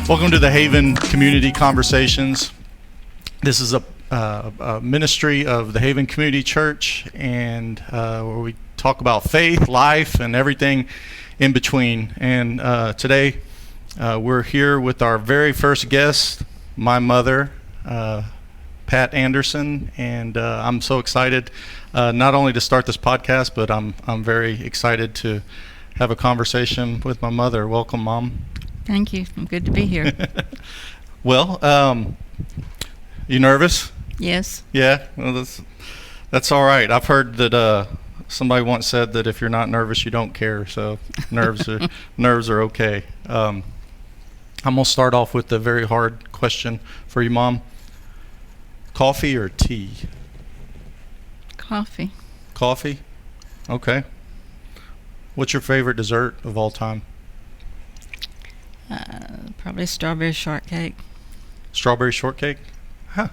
Welcome to the Haven Community Conversations. This is a ministry of the Haven Community Church, and where we talk about faith, life, and everything in between. And today we're here with our very first guest, my mother, Pat Anderson, and I'm so excited not only to start this podcast, but I'm very excited to have a conversation with my mother. Welcome, Mom. Thank you. I'm good to be here. Well, you nervous? Yes. Yeah. Well, that's all right. I've heard that somebody once said that if you're not nervous, you don't care. So nerves are okay. I'm gonna start off with a very hard question for you, Mom. Coffee or tea? Coffee. Coffee? Okay. What's your favorite dessert of all time? Probably strawberry shortcake. Strawberry shortcake? Huh.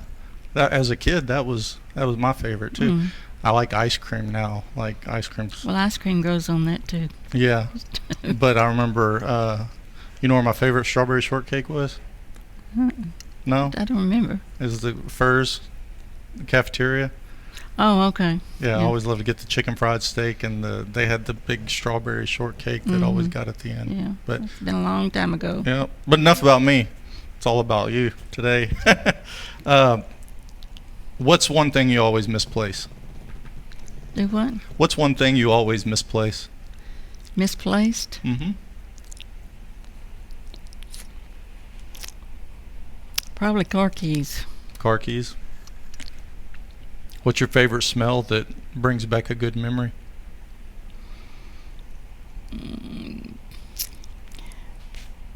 As a kid, that was my favorite too. Mm. I like ice cream now. Like ice cream. Well, ice cream goes on that too. Yeah. But I remember, you know where my favorite strawberry shortcake was? No? I don't remember. It was the Furs cafeteria. Oh, okay. Yeah, I always loved to get the chicken fried steak, and they had the big strawberry shortcake that always got at the end. Yeah, but it's been a long time ago. Yeah, but enough about me. It's all about you today. What's one thing you always misplace? Do what? What's one thing you always misplace? Misplaced? Mm-hmm. Probably car keys. Car keys. What's your favorite smell that brings back a good memory?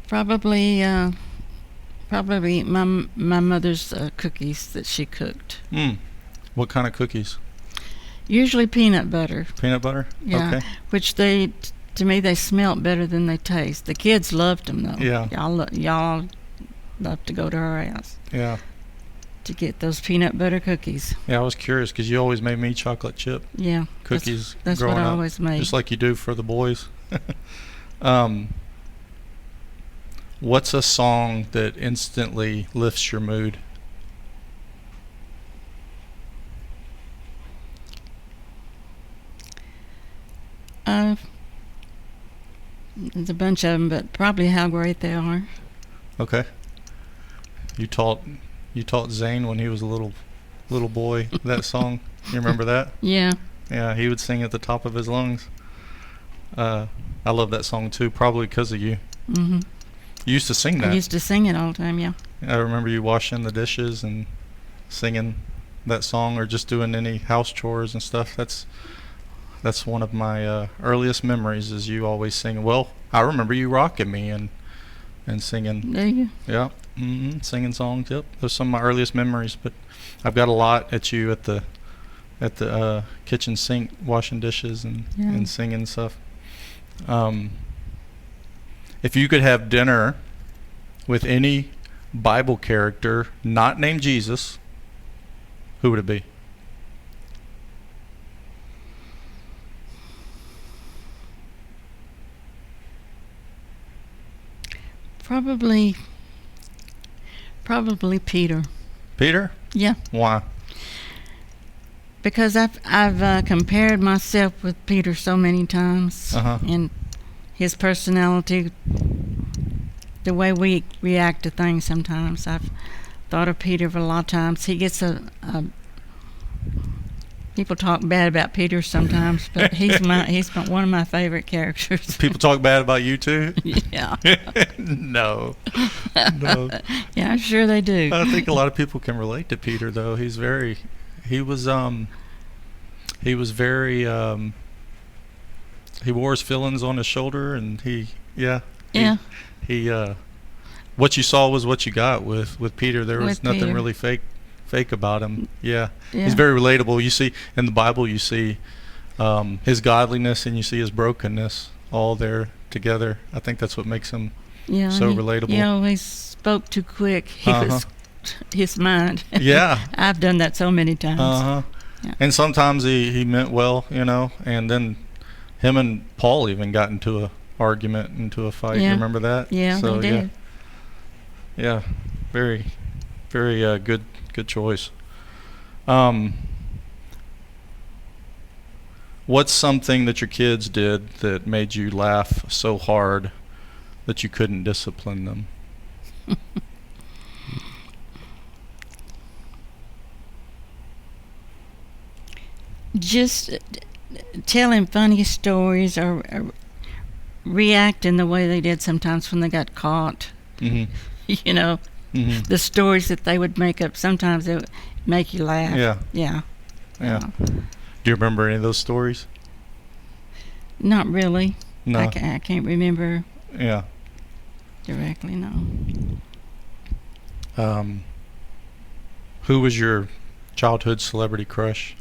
Probably my mother's cookies that she cooked. What kind of cookies? Usually peanut butter. Peanut butter? Yeah. Okay. Which to me, they smelt better than they taste. The kids loved them though. Yeah. Y'all love to go to her house. Yeah. To get those peanut butter cookies. Yeah, I was curious because you always made me chocolate chip cookies. That's growing what I up, always made. just like you do for the boys. What's a song that instantly lifts your mood? There's a bunch of them, but probably How Great They Are. Okay. You taught Zane when he was a little boy that song. You remember that? Yeah. Yeah, he would sing at the top of his lungs. I love that song too, probably because of you. Mm-hmm. You used to sing that. I used to sing it all the time, yeah. I remember you washing the dishes and singing that song, or just doing any house chores and stuff. That's one of my earliest memories, is you always singing. Well, I remember you rocking me and singing. Do you? Yeah. Singing songs. Yep. Those are some of my earliest memories. But I've got a lot at you at the kitchen sink, washing dishes and singing stuff. If you could have dinner with any Bible character not named Jesus, who would it be? Probably Peter. Peter? Yeah. Why? Because I've compared myself with Peter so many times, and his personality, the way we react to things. Sometimes I've thought of Peter a lot of times. He gets people talk bad about Peter sometimes, but he's one of my favorite characters. People talk bad about you too? Yeah. No. Yeah, I'm sure they do. I think a lot of people can relate to Peter, though. He was very he wore his feelings on his shoulder, and he what you saw was what you got with Peter. There was nothing really fake about him. Yeah. He's very relatable. You see in the Bible, you see his godliness and you see his brokenness all there together. I think that's what makes him so relatable. He always spoke too quick. He was his mind. Yeah. I've done that so many times. Yeah. And sometimes he meant well, and then him and Paul even got into a argument, into a fight. Yeah. Remember that? Yeah, so, they did. Yeah. Very, very good choice. What's something that your kids did that made you laugh so hard that you couldn't discipline them? Just telling funny stories or reacting the way they did sometimes when they got caught. Mm-hmm. You know, Mm-hmm. the stories that they would make up, sometimes it would make you laugh. Yeah. Yeah. Do you remember any of those stories? Not really. No. I can't remember Yeah. directly, no. Who was your childhood celebrity crush?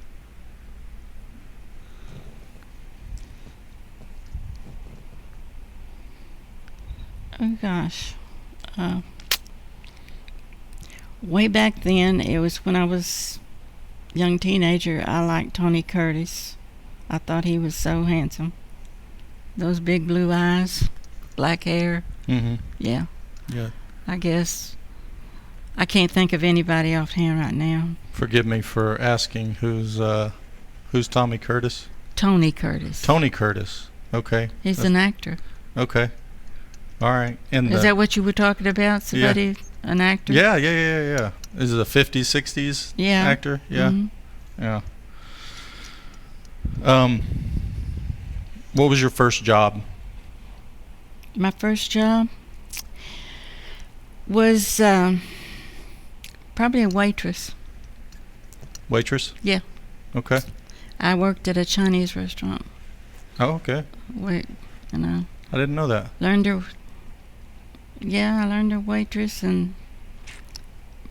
Oh, gosh. Way back then, it was when I was a young teenager, I liked Tony Curtis. I thought he was so handsome. Those big blue eyes, black hair. Mm-hmm. Yeah. Yeah. I guess I can't think of anybody offhand right now. Forgive me for asking. Who's Tommy Curtis? Tony Curtis. Tony Curtis. Okay. He's an actor. Okay. All right. And Is that what you were talking about? Somebody, an actor? Yeah. Is it a 50s, 60s actor? Yeah. Mm-hmm. Yeah. What was your first job? My first job was probably a waitress. Waitress? Yeah. Okay. I worked at a Chinese restaurant. Oh, okay. I didn't know that. I learned a waitress, and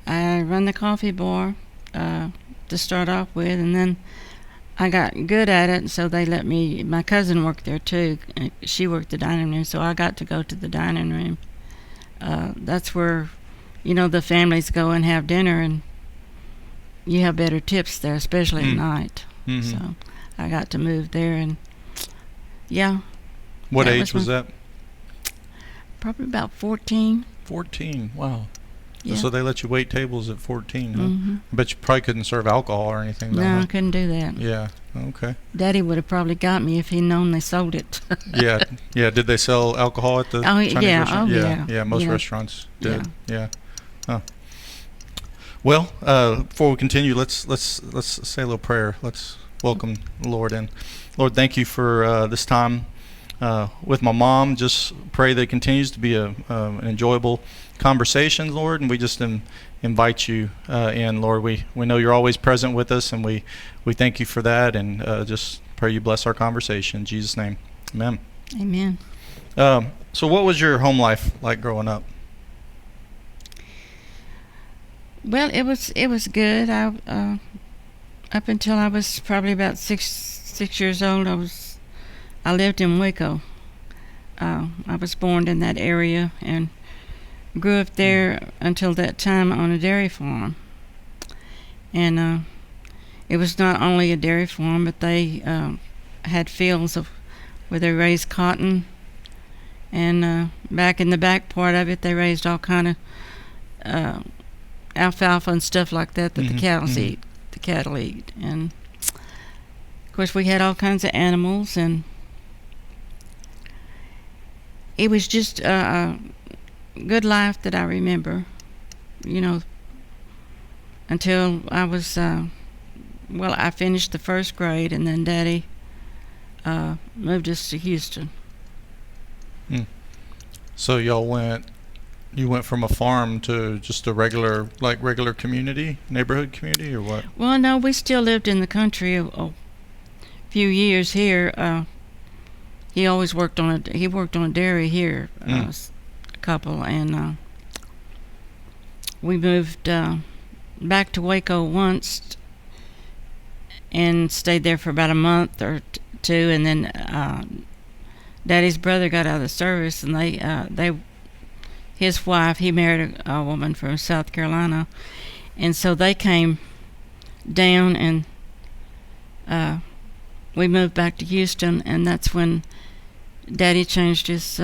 I run the coffee bar to start off with, and then I got good at it, so they let me. My cousin worked there too. She worked the dining room, so I got to go to the dining room. That's where, the families go and have dinner, and you have better tips there, especially at night. Mm-hmm. So I got to move there, and yeah. What age was that? Probably about 14. 14. Wow. Yeah. So they let you wait tables at 14, huh? Mm-hmm. But you probably couldn't serve alcohol or anything. No, I couldn't do that. Yeah. Okay. Daddy would have probably got me if he'd known they sold it. Yeah. Did they sell alcohol at the Chinese restaurant? Yeah. Most restaurants did. Yeah. Huh. Well, before we continue, let's say a little prayer. Let's welcome the Lord in. Lord, thank you for this time with my mom. Just pray that it continues to be an enjoyable conversation, Lord, and we just invite you in, Lord. We know you're always present with us, and we thank you for that, and just pray you bless our conversation. In Jesus' name, amen. Amen. So what was your home life like growing up? Well, it was good. I up until I was probably about six years old, I lived in Waco. I was born in that area and grew up there until that time on a dairy farm. And it was not only a dairy farm, but they had fields where they raised cotton. And back in the back part of it, they raised all kind of alfalfa and stuff like that the cattle eat. And of course, we had all kinds of animals, and it was just a good life that I remember, until I was, I finished the first grade, and then Daddy moved us to Houston. So you went from a farm to just a regular community, neighborhood community, or what? Well, no, we still lived in the country a few years here. He always worked on a dairy here, a couple, and we moved back to Waco once and stayed there for about a month or two, and then Daddy's brother got out of the service, and his wife, he married a woman from South Carolina, and so they came down, and we moved back to Houston, and that's when Daddy changed his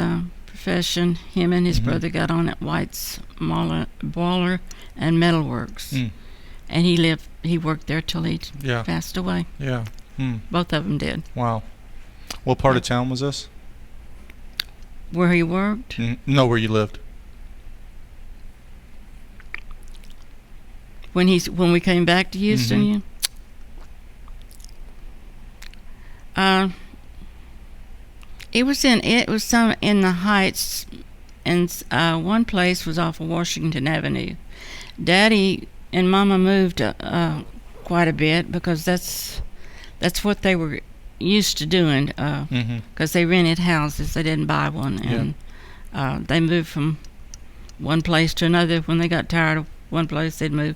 profession. Him and his brother got on at White's Boiler and Metalworks. And he worked there till he passed away. Yeah. Both of them did. Wow. What part of town was this? Where he worked? No, where you lived. When we came back to Houston, it was some in the Heights, and one place was off of Washington Avenue. Daddy and Mama moved quite a bit because that's what they were used to doing. Because they rented houses, they didn't buy one, and they moved from one place to another. When they got tired of one place, they'd move.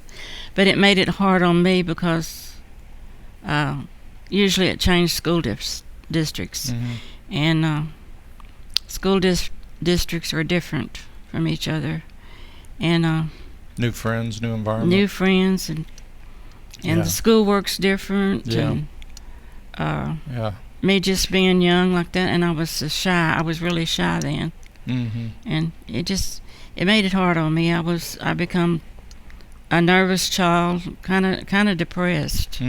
But it made it hard on me because usually it changed school districts, and school districts are different from each other, and new friends, new environment, new friends, and the school works different, and me just being young like that, and I was really shy then, and it made it hard on me. I become a nervous child, kind of depressed.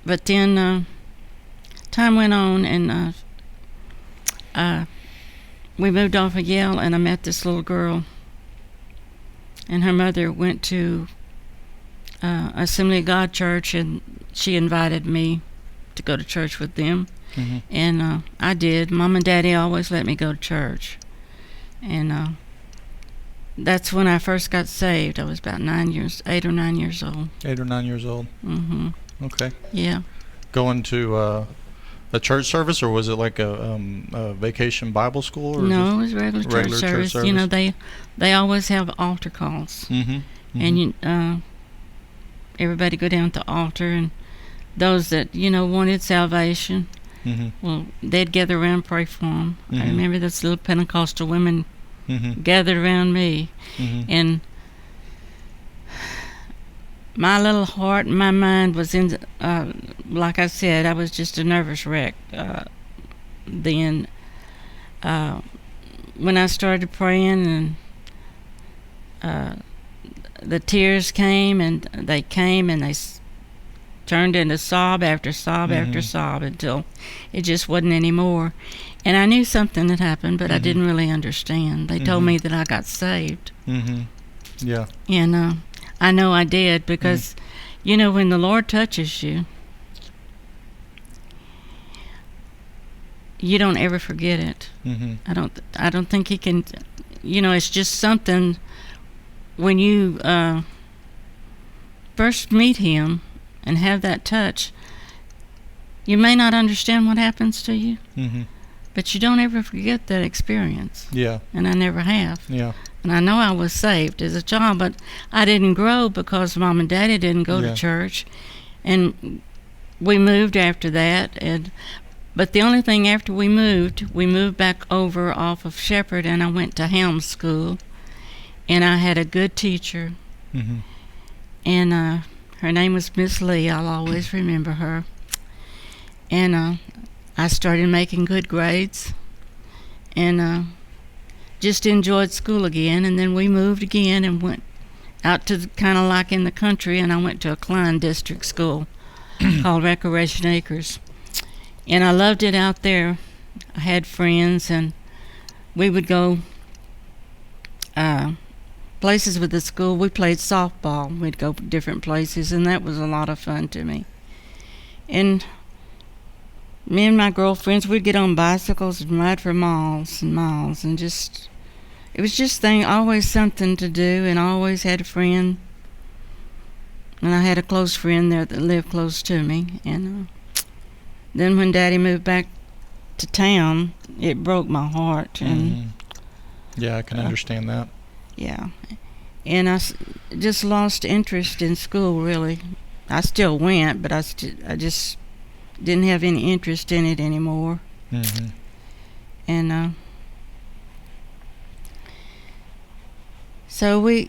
But then time went on, and we moved off of Yale, and I met this little girl, and her mother went to Assembly of God Church, and she invited me to go to church with them, and I did. Mom and Daddy always let me go to church, and that's when I first got saved. I was about 8 or 9 years old. 8 or 9 years old. Okay. Yeah. Going to a church service, or was it like a vacation Bible school? Or no, it was regular church service. You know, they always have altar calls, and everybody go down to the altar, and those that wanted salvation, well, they'd gather around and pray for them. I remember those little Pentecostal women gathered around me, and my little heart and my mind was in, like I said, I was just a nervous wreck then. When I started praying, and the tears came, and they turned into sob after sob after sob until it just wasn't anymore. And I knew something had happened, but I didn't really understand. They told me that I got saved. Yeah. And I know I did, because when the Lord touches you, you don't ever forget it. I don't think He can. It's just something when you first meet Him and have that touch. You may not understand what happens to you, but you don't ever forget that experience. Yeah. And I never have. Yeah. And I know I was saved as a child, but I didn't grow because Mom and Daddy didn't go to church, and we moved after that. But the only thing after we moved back over off of Shepherd, and I went to Helms School, and I had a good teacher, and her name was Miss Lee. I'll always remember her. And I started making good grades, and just enjoyed school again. And then we moved again and went out to kind of like in the country, and I went to a Klein district school called Recreation Acres. And I loved it out there. I had friends, and we would go places with the school. We played softball. We'd go different places, and that was a lot of fun to me. And me and my girlfriends, we'd get on bicycles and ride for miles and miles, and it was just always something to do, and I always had a friend. And I had a close friend there that lived close to me. And then when Daddy moved back to town, it broke my heart. And yeah, I can understand that. Yeah. And I just lost interest in school, really. I still went, but I just didn't have any interest in it anymore. And so we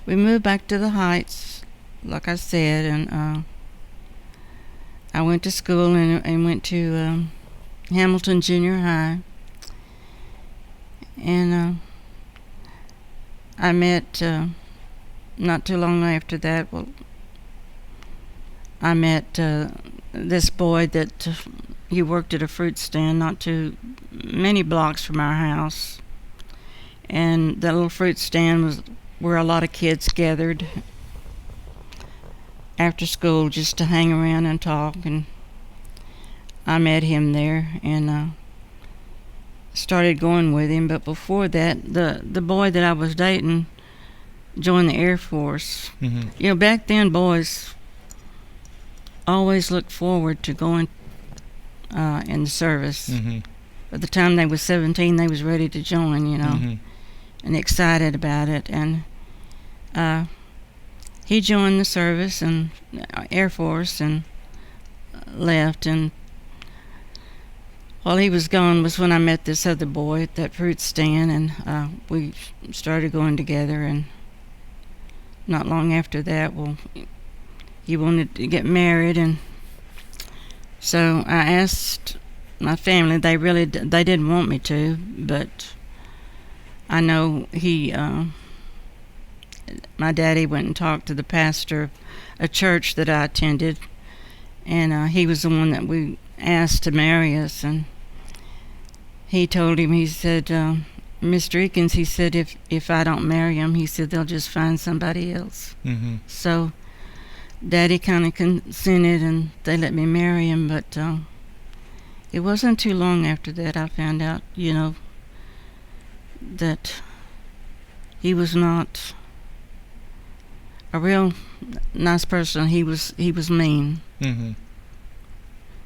moved back to the Heights, like I said, and I went to school and went to Hamilton Junior High. And I met, not too long after that, I met this boy that he worked at a fruit stand not too many blocks from our house. And that little fruit stand was where a lot of kids gathered after school just to hang around and talk. And I met him there and started going with him. But before that, the boy that I was dating joined the Air Force. Mm-hmm. You know, back then boys always looked forward to going in the service. Mm-hmm. By the time they was 17, they was ready to join, you know, Mm-hmm. and excited about it. And he joined the service and Air Force and left. And while he was gone was when I met this other boy at that fruit stand, and we started going together. And not long after that, he wanted to get married, and so I asked my family. They didn't want me to, but I know my daddy went and talked to the pastor of a church that I attended, and he was the one that we asked to marry us. And he told him, he said, Mr. Eakins, he said, if I don't marry him, he said, they'll just find somebody else. Mm-hmm. So Daddy kind of consented, and they let me marry him. But it wasn't too long after that I found out, you know, that he was not a real nice person. He was mean. Mm-hmm.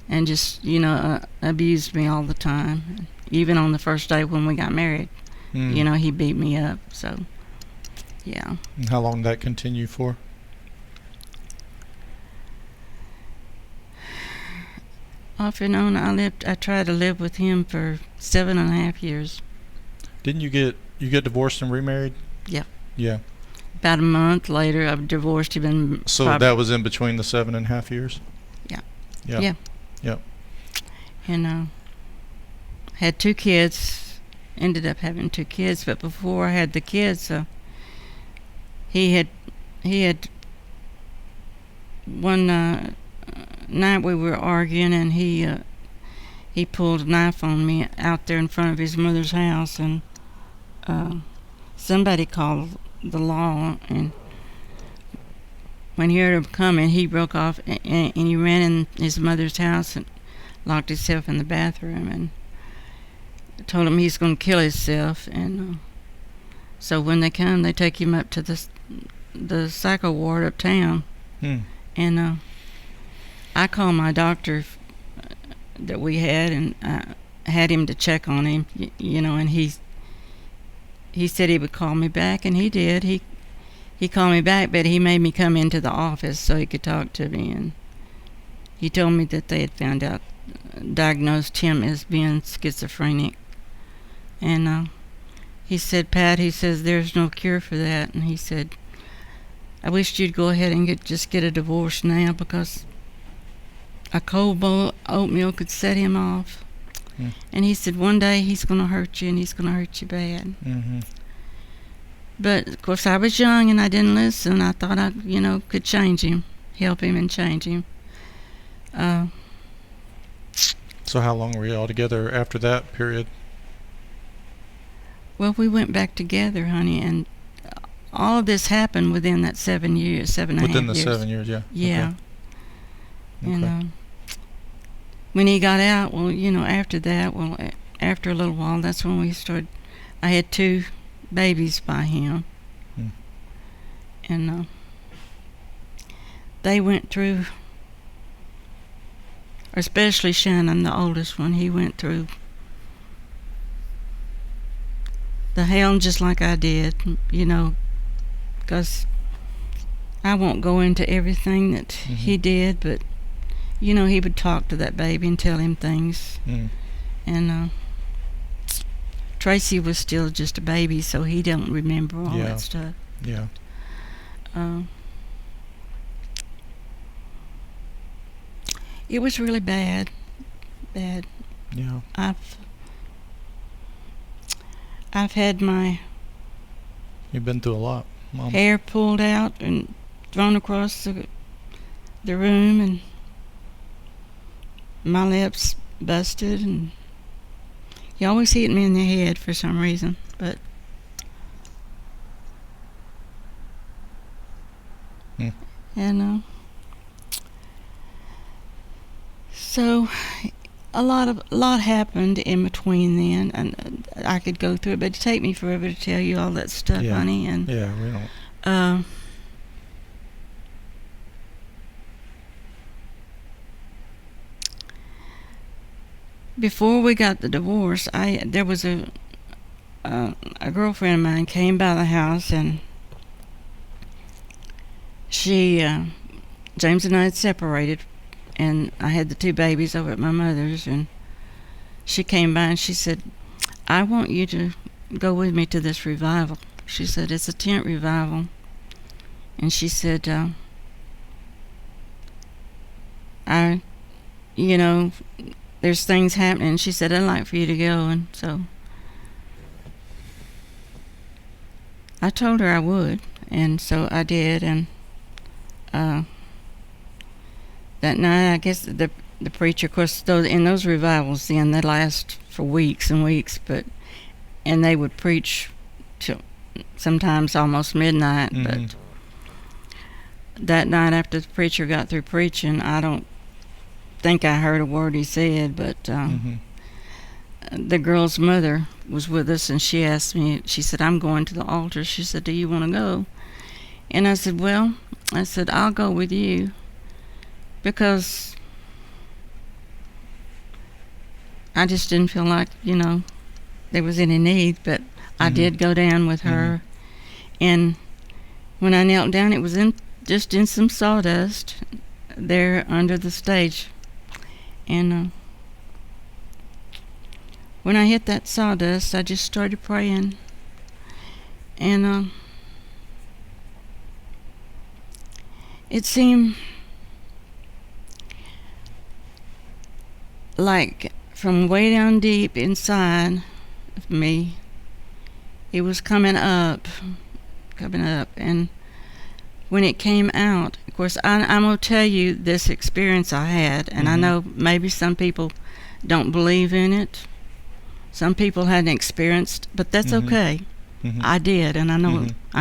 And just, you know, abused me all the time. Even on the first day when we got married, you know, he beat me up. So, yeah. And how long did that continue for? Off and on, I tried to live with him for 7.5 years. Didn't you get divorced and remarried? Yeah. Yeah. About a month later, I divorced him. And So that was in between the 7.5 years? Yeah. Yeah. Yeah. Yep. And had 2 kids. Ended up having 2 kids, but before I had the kids, he had one night we were arguing, and he pulled a knife on me out there in front of his mother's house, and somebody called the law, and when he heard him coming, he broke off and he ran in his mother's house and locked himself in the bathroom and told him he's going to kill himself. And so when they come, they take him up to the psycho ward uptown. And I called my doctor that we had, and I had him to check on him, you know, and he said he would call me back, and he did. He called me back, but he made me come into the office so he could talk to me, and he told me that they had diagnosed him as being schizophrenic. And he said, Pat, he says, there's no cure for that. And he said, I wish you'd go ahead and just get a divorce now, because a cold bowl of oatmeal could set him off. And he said, one day he's going to hurt you, and he's going to hurt you bad. Mm-hmm. But, of course, I was young, and I didn't listen. I thought I, you know, could change him, help him and change him. So how long were you all together after that period? Well, we went back together, honey, and all of this happened within that 7 years, 7.5 years. Within the 7 years, yeah. Yeah. Okay. And when he got out, well, you know, after that, after a little while, that's when we started. I had 2 babies by him. And they went through, especially Shannon, the oldest one, he went through the hell just like I did, you know, because I won't go into everything that he did, but, you know, he would talk to that baby and tell him things. And Tracy was still just a baby, so he don't remember all that stuff. Yeah. it was really bad. Yeah. I've had my You've been through a lot, Mom. hair pulled out and thrown across the room, and my lips busted, and he always hit me in the head for some reason, but and so a lot happened in between then, and I could go through it, but it'd take me forever to tell you all that stuff, Yeah. honey. And Yeah, we don't. Before we got the divorce, there was a girlfriend of mine came by the house, and she James and I had separated, and I had the 2 babies over at my mother's, and she came by and she said, "I want you to go with me to this revival." She said, "It's a tent revival." And she said, there's things happening. She said, "I'd like for you to go." And so I told her I would, and so I did. And that night, I guess the preacher, of course, in those revivals, then they last for weeks and weeks, and they would preach till sometimes almost midnight. Mm-hmm. But that night, after the preacher got through preaching, I don't think I heard a word he said, but the girl's mother was with us, and she asked me, she said, "I'm going to the altar." She said, "Do you want to go?" And I said, "I'll go with you," because I just didn't feel like, there was any need, but I did go down with her. And when I knelt down, it was just in some sawdust there under the stage. And when I hit that sawdust, I just started praying. And it seemed like from way down deep inside of me, it was coming up. And when it came out, of course, I'm going to tell you this experience I had, and I know maybe some people don't believe in it. Some people hadn't experienced, but that's okay. I did, and I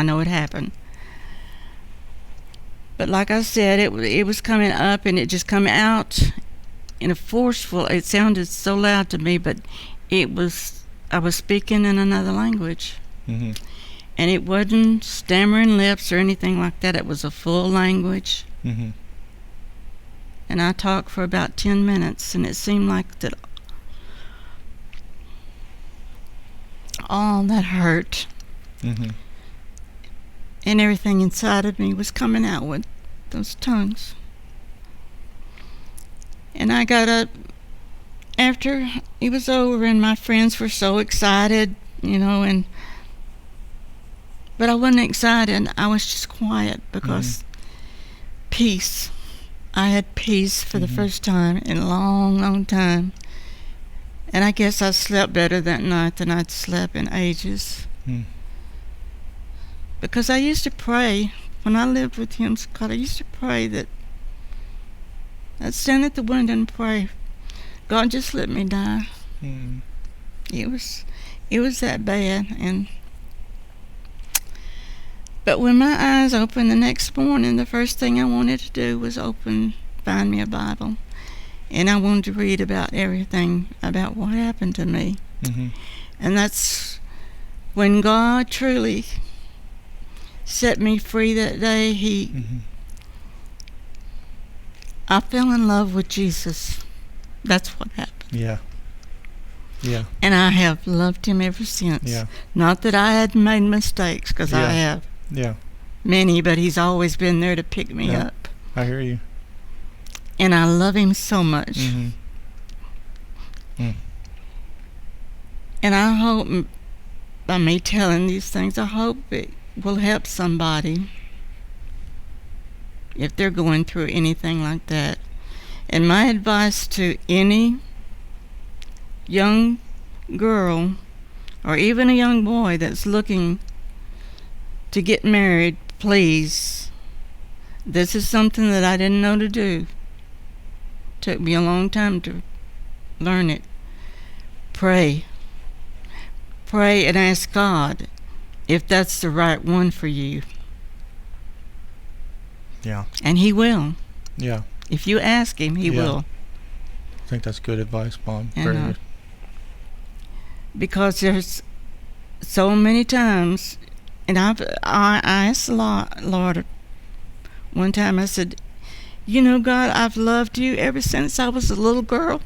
know it happened. But like I said, it was coming up, and it just come out in a forceful. It sounded so loud to me, but I was speaking in another language. And it wasn't stammering lips or anything like that. It was a full language. And I talked for about 10 minutes, and it seemed like that all that hurt and everything inside of me was coming out with those tongues. And I got up after it was over, and my friends were so excited, but I wasn't excited. I was just quiet because peace. I had peace for the first time in a long, long time. And I guess I slept better that night than I'd slept in ages. Because I used to pray, when I lived with him, Scott, I used to pray that I'd stand at the window and pray, "God, just let me die." It was that bad. But when my eyes opened the next morning, the first thing I wanted to do was find me a Bible. And I wanted to read about everything, about what happened to me. And that's when God truly set me free that day. I fell in love with Jesus. That's what happened. Yeah. And I have loved him ever since. Yeah. Not that I had made mistakes, because I have. Yeah. Many, but he's always been there to pick me up. I hear you. And I love him so much. And I hope, by me telling these things, I hope it will help somebody if they're going through anything like that. And my advice to any young girl or even a young boy that's looking to get married, please, this is something that I didn't know to do. Took me a long time to learn it. Pray. Pray and ask God if that's the right one for you. Yeah. And He will. Yeah. If you ask Him, He will. I think that's good advice, Mom. And, Very good. Because there's so many times, and I asked the Lord one time, I said, you know, God, I've loved you ever since I was a little girl.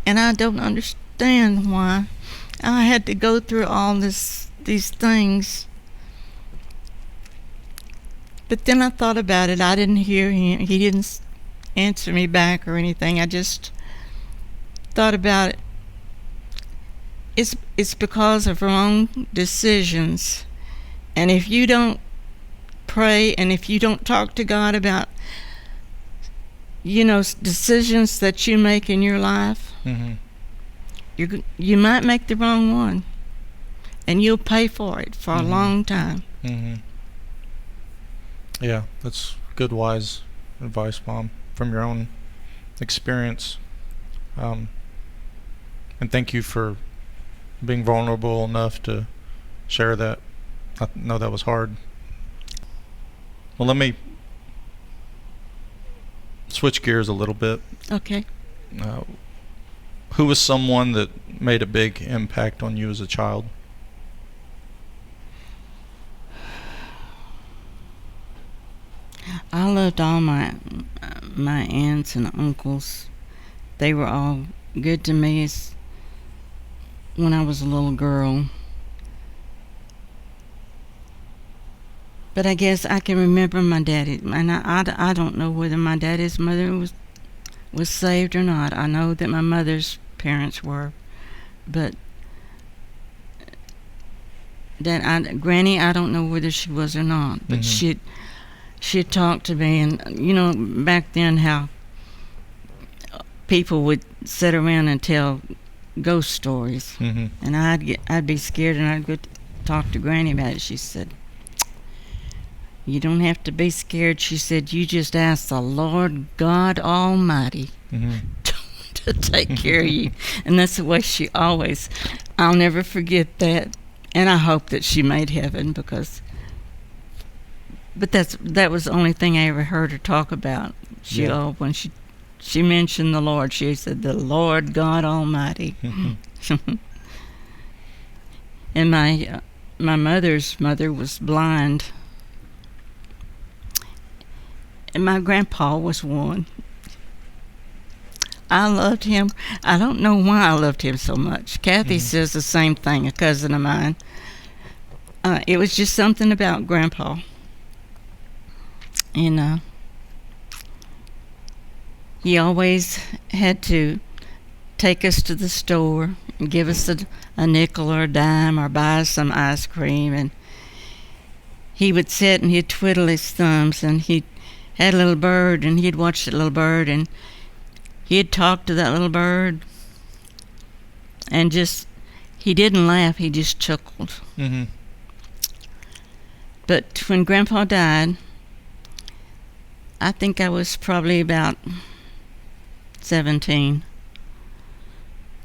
And I don't understand why I had to go through all these things. But then I thought about it. I didn't hear Him. He didn't answer me back or anything. I just thought about it. It's because of wrong decisions. And if you don't pray and if you don't talk to God about, decisions that you make in your life, you might make the wrong one. And you'll pay for it for a long time. Yeah, that's good, wise advice, Mom, from your own experience. And thank you for being vulnerable enough to share that. I know that was hard. Well, let me switch gears a little bit. Okay. Who was someone that made a big impact on you as a child? I loved all my aunts and uncles. They were all good to me when I was a little girl. But I guess I can remember my daddy, and I don't know whether my daddy's mother was saved or not. I know that my mother's parents were, but Granny, I don't know whether she was or not. But she'd talk to me, and back then how people would sit around and tell ghost stories, and I'd be scared, and I'd go talk to Granny about it. She said, "You don't have to be scared." She said, "You just ask the Lord God Almighty to take care of you." And that's the way she always. I'll never forget that, and I hope that she made heaven But that was the only thing I ever heard her talk about. When she mentioned the Lord, she said, "The Lord God Almighty." And my mother's mother was blind, and my grandpa was one. I loved him. I don't know why I loved him so much. Kathy says the same thing, a cousin of mine. It was just something about Grandpa. And he always had to take us to the store and give us a nickel or a dime or buy us some ice cream. And he would sit and he'd twiddle his thumbs, and he had a little bird, and he'd watch the little bird, and he'd talk to that little bird. And he didn't laugh, he just chuckled. But when Grandpa died, I think I was probably about 17.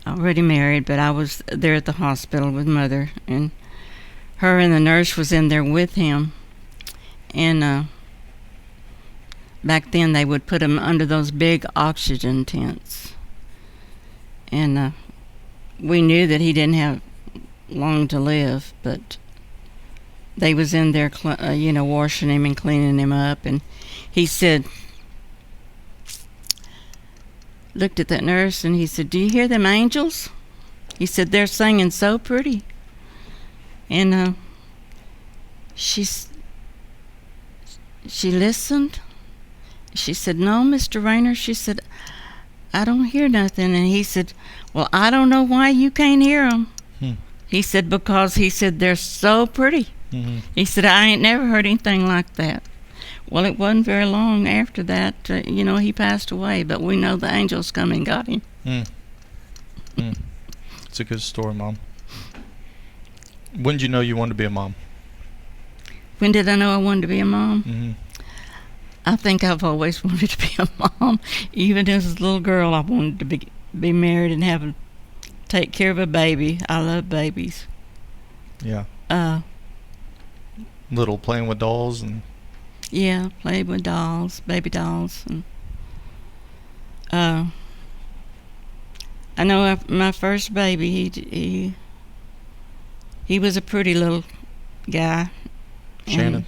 Already married, but I was there at the hospital with Mother, and her and the nurse was in there with him. And back then they would put him under those big oxygen tents. And we knew that he didn't have long to live, but they was in there, washing him and cleaning him up. And he said, looked at that nurse, and he said, "Do you hear them angels?" He said, "They're singing so pretty." And she listened. She said, "No, Mr. Rayner," she said, "I don't hear nothing." And he said, "Well, I don't know why you can't hear them." He said, "Because," he said, "they're so pretty." He said, "I ain't never heard anything like that." Well, it wasn't very long after that, he passed away, but we know the angels come and got him. It's a good story, Mom. When did you know you wanted to be a mom? When did I know I wanted to be a mom? Mm-hmm. I think I've always wanted to be a mom. Even as a little girl, I wanted to be married and take care of a baby. I love babies. Yeah. Little playing with dolls and. Yeah, played with dolls, baby dolls, and I know my first baby. He was a pretty little guy. Shannon.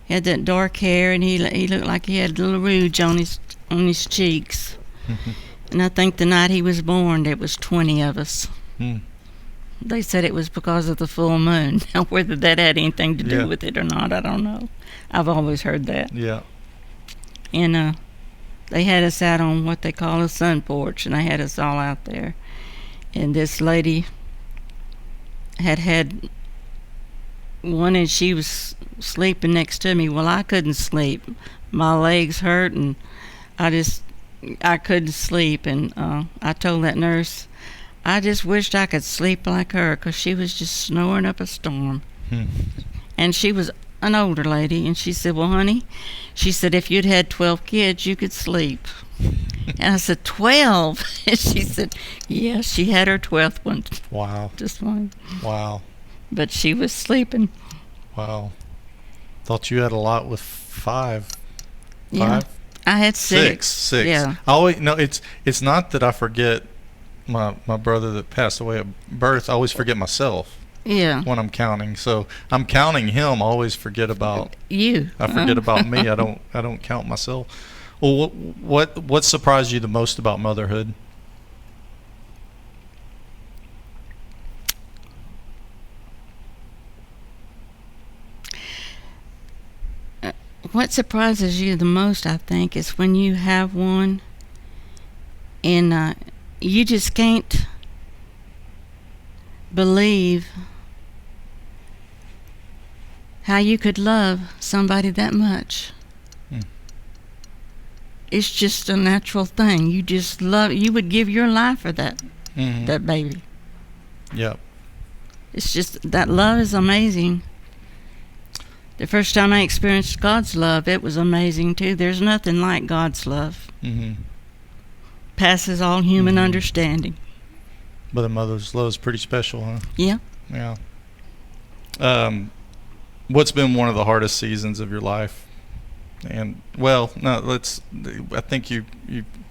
He had that dark hair, and he looked like he had a little rouge on his cheeks. And I think the night he was born, there was 20 of us. They said it was because of the full moon. Now, whether that had anything to do with it or not, I don't know. I've always heard that. Yeah. And they had us out on what they call a sun porch, and they had us all out there. And this lady had one, and she was sleeping next to me. Well, I couldn't sleep. My legs hurt, and I couldn't sleep. And I told that nurse, I just wished I could sleep like her, 'cause she was just snoring up a storm. And she was an older lady, and she said, well, honey, she said, if you'd had 12 kids, you could sleep. And I said, 12? And she said, yeah, she had her 12th one. Wow. Just one. Wow. But she was sleeping. Wow. Thought you had a lot with 5. Yeah. 5? I had 6. 6. Yeah. It's not that I forget my brother that passed away at birth. I always forget myself. Yeah. When I'm counting. So I'm counting him. I always forget about you. I forget about me. I don't count myself. Well, what surprised you the most about motherhood? What surprises you the most, I think, is when you have one and you just can't believe how you could love somebody that much. It's just a natural thing. You just love. You would give your life for that baby. Yep. It's just that love is amazing. The first time I experienced God's love, it was amazing too. There's nothing like God's love. Passes all human understanding. But a mother's love is pretty special, huh? Yeah. Yeah. What's been one of the hardest seasons of your life? And I think you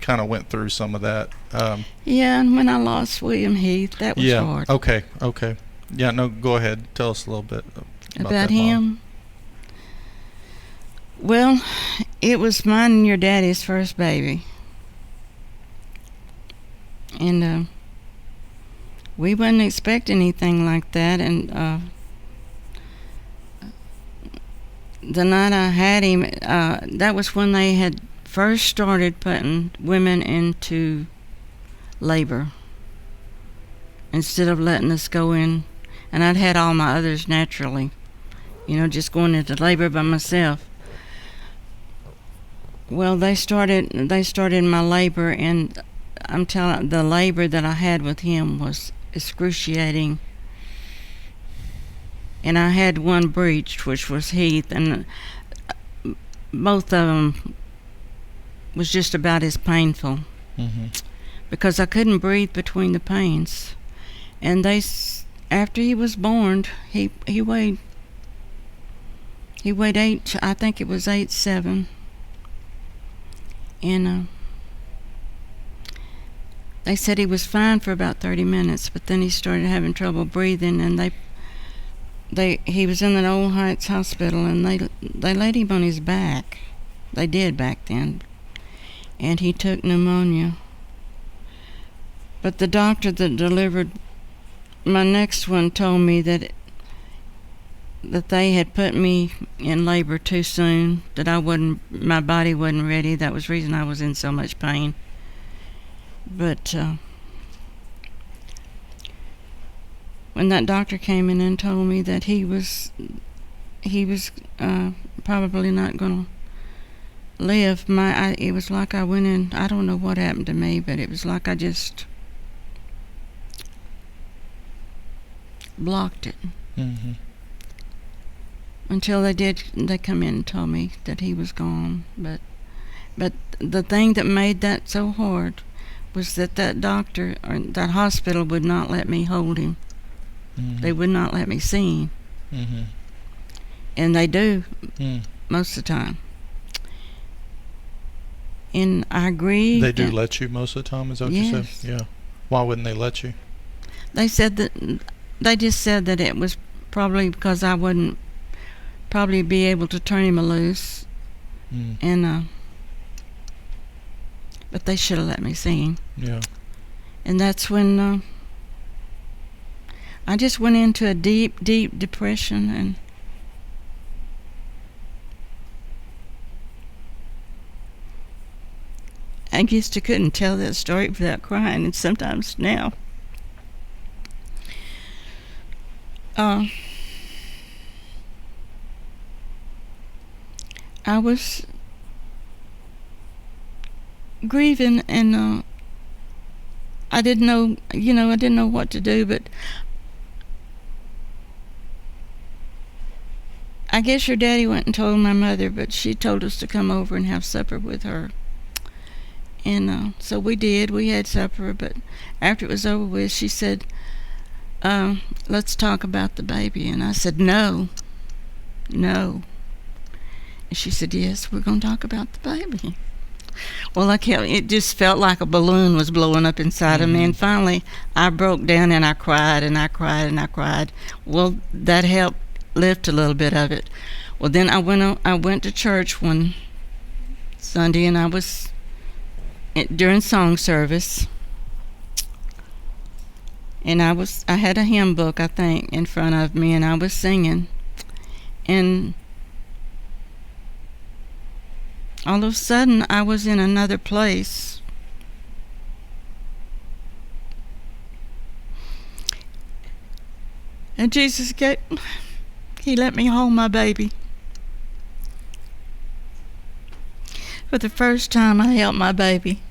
kind of went through some of that. Yeah, and when I lost William Heath, that was hard. Okay. Yeah, no, go ahead. Tell us a little bit about him. Mom. Well, it was mine and your daddy's first baby. And we wasn't expecting anything like that. And the night I had him, that was when they had first started putting women into labor instead of letting us go in. And I'd had all my others naturally, just going into labor by myself. Well, they started my labor, and I'm telling you, the labor that I had with him was excruciating. And I had one breached, which was Heath, and both of them was just about as painful because I couldn't breathe between the pains. And after he was born, he weighed 8, I think it was 8'7", and they said he was fine for about 30 minutes, but then he started having trouble breathing, and he was in that Old Heights hospital, and they laid him on his back. They did back then, and he took pneumonia. But the doctor that delivered my next one told me that they had put me in labor too soon, that my body wasn't ready. That was the reason I was in so much pain. But when that doctor came in and told me that he was he was probably not going to live. It was like I went in, I don't know what happened to me, but it was like I just blocked it. Mm-hmm. Until they come in and told me that he was gone. But the thing that made that so hard was that doctor or that hospital would not let me hold him. Mm-hmm. They would not let me see him. Mm-hmm. And they do most of the time. And I agree. They do let you most of the time, is that what you said? Yeah. Why wouldn't they let you? They said they just said that it was probably because I wouldn't probably be able to turn him loose. And but they should have let me see him. Yeah. And that's when I just went into a deep depression, and I guess I couldn't tell that story without crying, and sometimes now. I was grieving, and I didn't know what to do, but I guess your daddy went and told my mother, but she told us to come over and have supper with her. And so we did. We had supper, but after it was over with, she said, let's talk about the baby. And I said, no. And she said, yes, we're going to talk about the baby. Well, it just felt like a balloon was blowing up inside of me. And finally, I broke down and I cried and I cried and I cried. Well, that helped lift a little bit of it. Well, then I went to church one Sunday, and I was during song service, and I had a hymn book, I think, in front of me, and I was singing, and all of a sudden I was in another place. And Jesus He let me hold my baby. For the first time, I held my baby.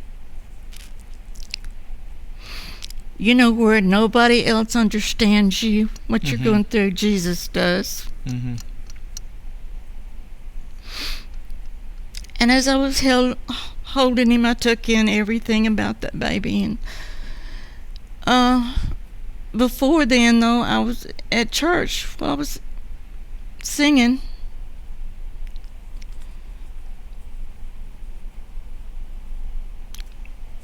You know, where nobody else understands you, what you're going through, Jesus does. Mm-hmm. And as I was holding him, I took in everything about that baby. And before then, though, I was at church. I was singing.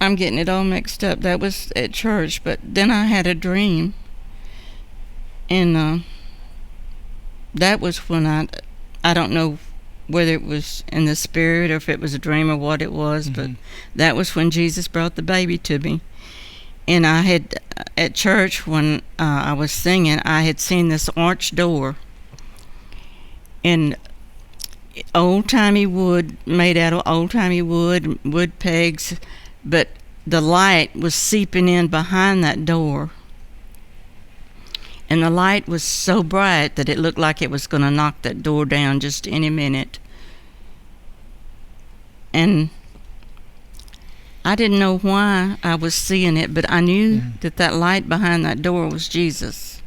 I'm getting it all mixed up. That was at church, but then I had a dream. And that was when I don't know whether it was in the spirit or if it was a dream or what it was, but that was when Jesus brought the baby to me. And I had, at church when I was singing, I had seen this arch door. And old-timey wood, made out of old-timey wood pegs, but the light was seeping in behind that door. And the light was so bright that it looked like it was going to knock that door down just any minute. And I didn't know why I was seeing it, but I knew that light behind that door was Jesus.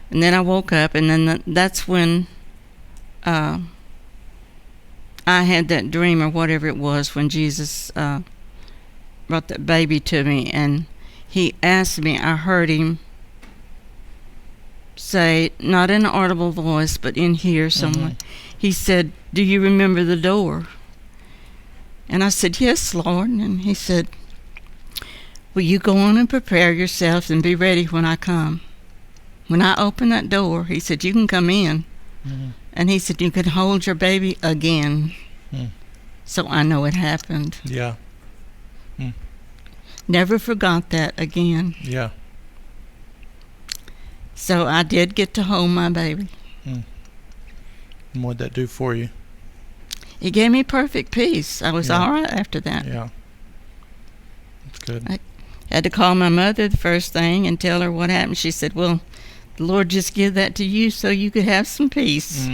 And then I woke up, and then that's when I had that dream or whatever it was when Jesus brought that baby to me. And he asked me, I heard him say, not in an audible voice, but in here somewhere, he said, do you remember the door? And I said, yes, Lord. And he said, will you go on and prepare yourself and be ready when I come? When I open that door, he said, you can come in. And he said, you can hold your baby again. So I know it happened. Yeah. Never forgot that again. Yeah. So I did get to hold my baby. And what'd that do for you? It gave me perfect peace. I was all right after that. Yeah. That's good. I had to call my mother the first thing and tell her what happened. She said, well, the Lord just give that to you so you could have some peace.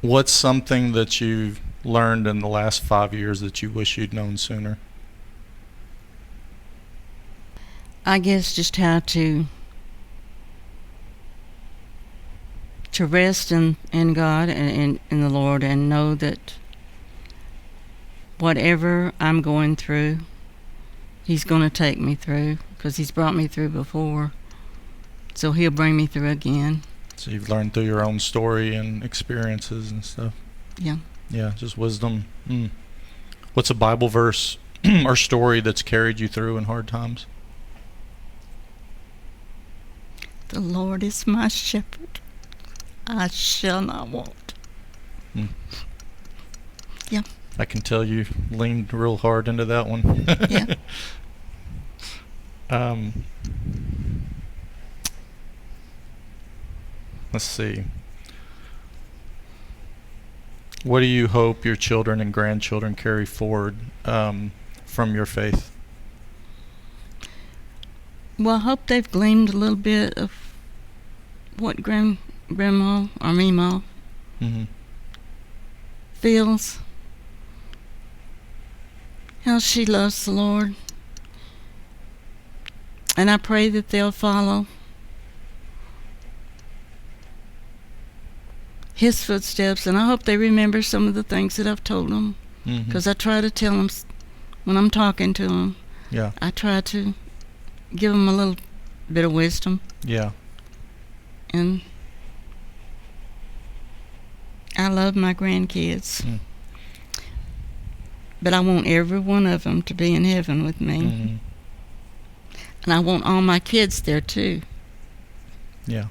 What's something that you've learned in the last 5 years that you wish you'd known sooner? I guess just how to rest in God and in the Lord, and know that whatever I'm going through, He's going to take me through, because He's brought me through before, so He'll bring me through again. So you've learned through your own story and experiences and stuff. Yeah. Yeah, just wisdom. What's a Bible verse or story that's carried you through in hard times? The Lord is my shepherd. I shall not want. Yeah. I can tell you leaned real hard into that one. Yeah. Let's see. What do you hope your children and grandchildren carry forward from your faith? Well, I hope they've gleaned a little bit of what Grandma or Meemaw feels, how she loves the Lord, and I pray that they'll follow His footsteps, and I hope they remember some of the things that I've told them, because I try to tell them when I'm talking to them. Yeah. I try to give them a little bit of wisdom. Yeah. And I love my grandkids. But I want every one of them to be in heaven with me. And I want all my kids there too. Yeah.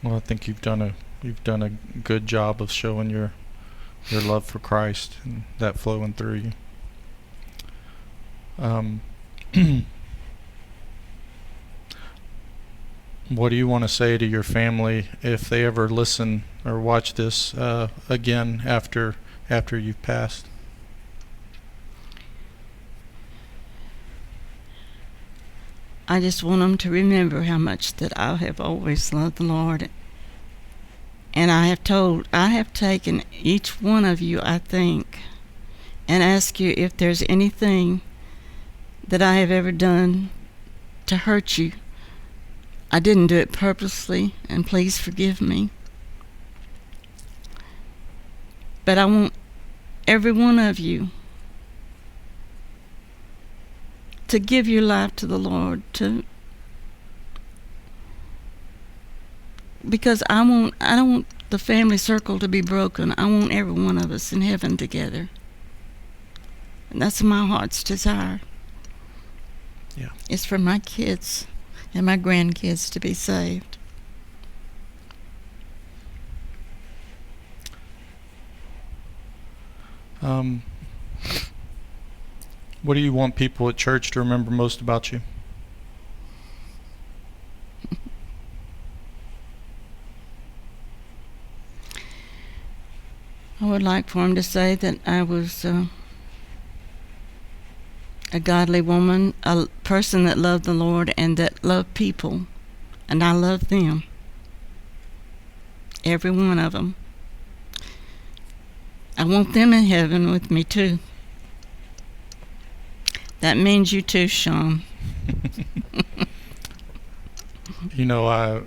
Well, I think you've done a good job of showing your love for Christ and that flowing through you. What do you want to say to your family if they ever listen or watch this again after you've passed? I just want them to remember how much that I have always loved the Lord. And I have taken each one of you, I think, and asked you if there's anything that I have ever done to hurt you. I didn't do it purposely, and please forgive me. But I want every one of you to give your life to the Lord, because I don't want the family circle to be broken. I want every one of us in heaven together. And that's my heart's desire. Yeah. It's for my kids and my grandkids to be saved. What do you want people at church to remember most about you? I would like for them to say that I was a godly woman, a person that loved the Lord and that loved people, and I love them, every one of them. I want them in heaven with me too. That means you too, Sean. You know, I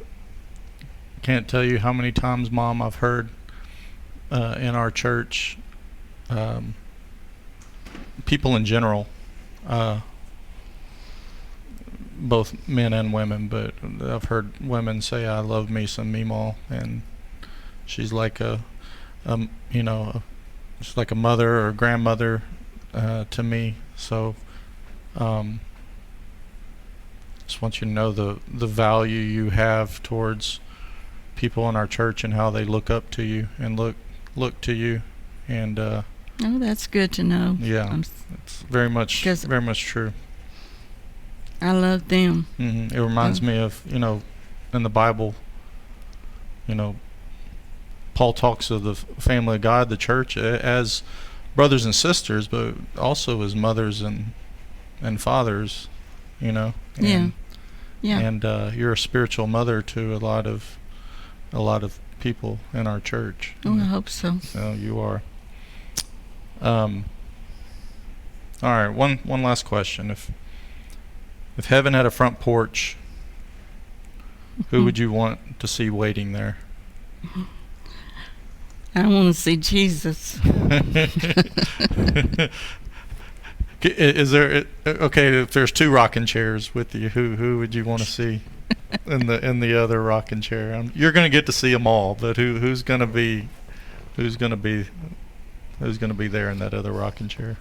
can't tell you how many times, Mom, I've heard in our church, people in general, both men and women, but I've heard women say, "I love me some Meemaw," and she's like she's like a mother or a grandmother to me. So, just want you to know the value you have towards people in our church and how they look up to you and look to you, and oh, that's good to know. Yeah, it's very much true. I love them. It reminds me of, in the Bible, Paul talks of the family of God, the church, as brothers and sisters, but also as mothers and fathers, and Yeah. Yeah. And you're a spiritual mother to a lot of people in our church. Oh, I hope so. So you are. All right, one last question. If heaven had a front porch, who would you want to see waiting there? I want to see Jesus. Is there okay? If there's two rocking chairs with you, who would you want to see in the other rocking chair? You're going to get to see them all, but who's going to be there in that other rocking chair?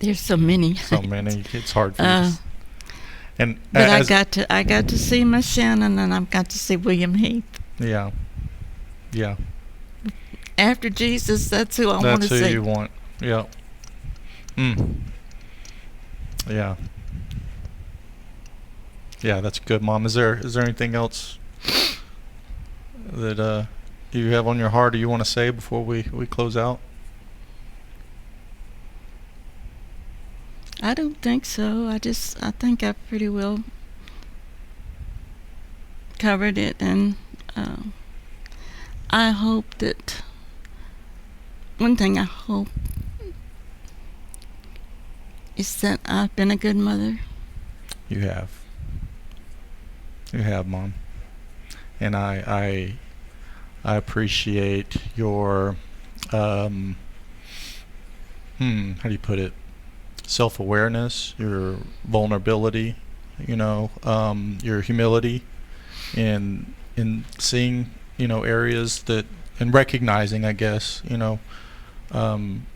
There's so many. So many. It's hard for you. And but I got to see my Shannon, and I've got to see William Heath. Yeah. Yeah. After Jesus, that's who I want to see. That's who you want. Yeah. Yeah. Yeah, that's good, Mom. Is there anything else that you have on your heart or you want to say before we close out? I don't think so. I think I pretty well covered it, and I hope that one thing I hope is that I've been a good mother. You have. You have, Mom. And I appreciate your how do you put it? Self-awareness, your vulnerability, your humility in seeing, areas that, and recognizing, I guess,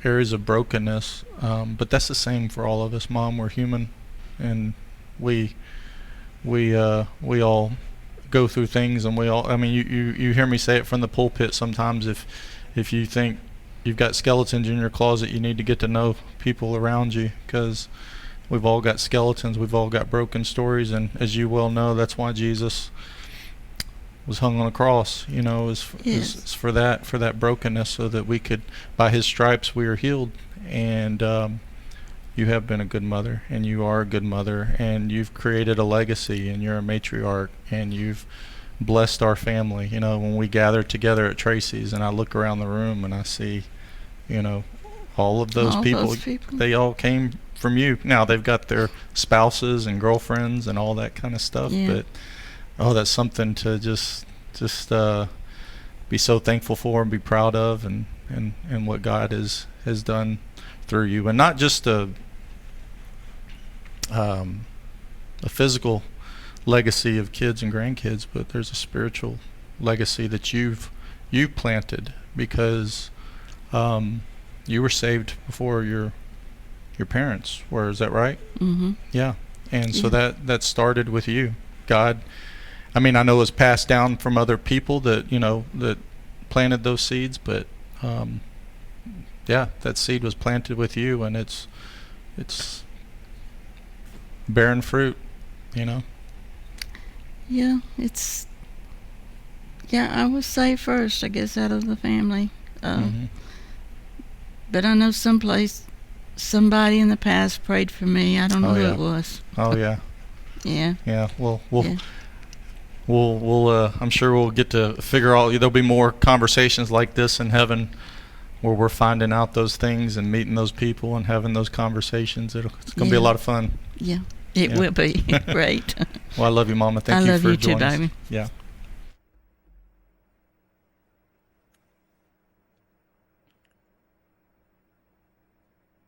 areas of brokenness. But that's the same for all of us, Mom. We're human, and we all go through things, and you hear me say it from the pulpit sometimes. If you think you've got skeletons in your closet, you need to get to know people around you, because we've all got skeletons, we've all got broken stories, and as you well know, that's why Jesus was hung on a cross, is for that brokenness, so that we could, by his stripes we are healed. And you have been a good mother, and you are a good mother, and you've created a legacy, and you're a matriarch, and you've blessed our family. When we gather together at Tracy's and I look around the room and I see, all of those people, they all came from you. Now they've got their spouses and girlfriends and all that kind of stuff, but that's something to just be so thankful for and be proud of, and what God has done through you. And not just a physical legacy of kids and grandkids, but there's a spiritual legacy that you've planted, because you were saved before your parents were. Is that right? Mm-hmm. Yeah. And so that started with you. God, I know it was passed down from other people that that planted those seeds, but that seed was planted with you, and it's bearing fruit. Yeah, I was saved first, I guess, out of the family. But I know somebody in the past prayed for me. I don't know who it was. Oh, yeah. Yeah. Yeah, we'll I'm sure we'll get to figure out, there'll be more conversations like this in heaven, where we're finding out those things and meeting those people and having those conversations. It's going to be a lot of fun. Yeah. It will be great. Well, I love you, Mama. Thank you for joining us. I love you too, baby. Yeah.